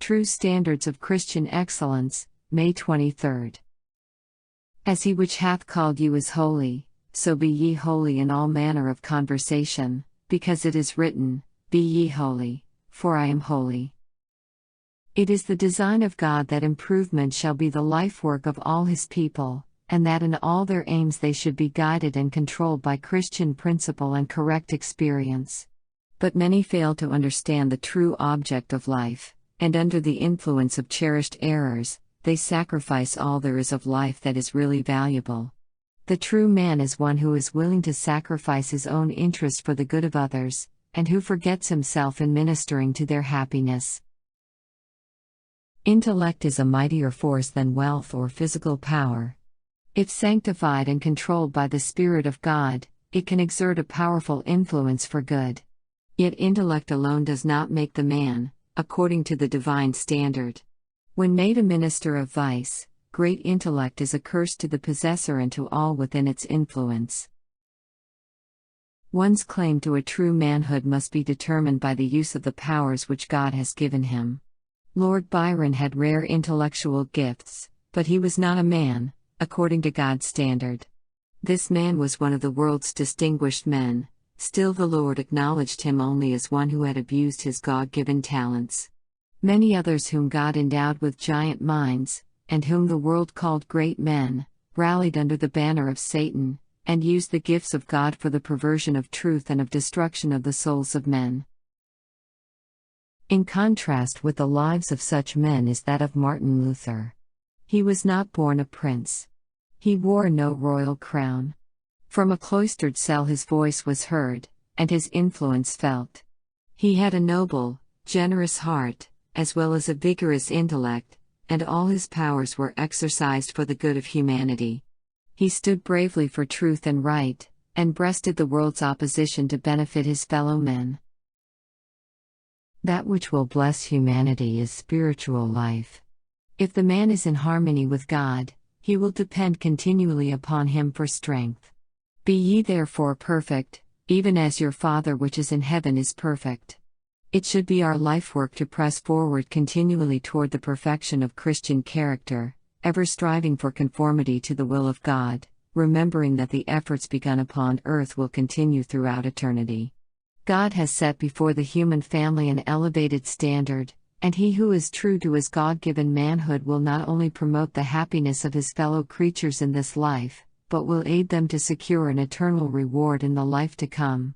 True Standards of Christian Excellence, May 23. As he which hath called you is holy, so be ye holy in all manner of conversation, because it is written, Be ye holy, for I am holy. It is the design of God that improvement shall be the life work of all his people, and that in all their aims they should be guided and controlled by Christian principle and correct experience. But many fail to understand the true object of life, and under the influence of cherished errors, they sacrifice all there is of life that is really valuable. The true man is one who is willing to sacrifice his own interest for the good of others, and who forgets himself in ministering to their happiness. Intellect is a mightier force than wealth or physical power. If sanctified and controlled by the Spirit of God, it can exert a powerful influence for good. Yet intellect alone does not make the man, according to the divine standard. When made a minister of vice, great intellect is a curse to the possessor and to all within its influence. One's claim to a true manhood must be determined by the use of the powers which God has given him. Lord Byron had rare intellectual gifts, but he was not a man, according to God's standard. This man was one of the world's distinguished men, still the Lord acknowledged him only as one who had abused his God-given talents. Many others whom God endowed with giant minds, and whom the world called great men, rallied under the banner of Satan, and used the gifts of God for the perversion of truth and of destruction of the souls of men. In contrast with the lives of such men is that of Martin Luther. He was not born a prince. He wore no royal crown. From a cloistered cell his voice was heard, and his influence felt. He had a noble, generous heart, as well as a vigorous intellect, and all his powers were exercised for the good of humanity. He stood bravely for truth and right, and breasted the world's opposition to benefit his fellow men. That which will bless humanity is spiritual life. If the man is in harmony with God, he will depend continually upon him for strength. Be ye therefore perfect, even as your Father which is in heaven is perfect. It should be our life work to press forward continually toward the perfection of Christian character, ever striving for conformity to the will of God, remembering that the efforts begun upon earth will continue throughout eternity. God has set before the human family an elevated standard, and he who is true to his God-given manhood will not only promote the happiness of his fellow creatures in this life, but will aid them to secure an eternal reward in the life to come.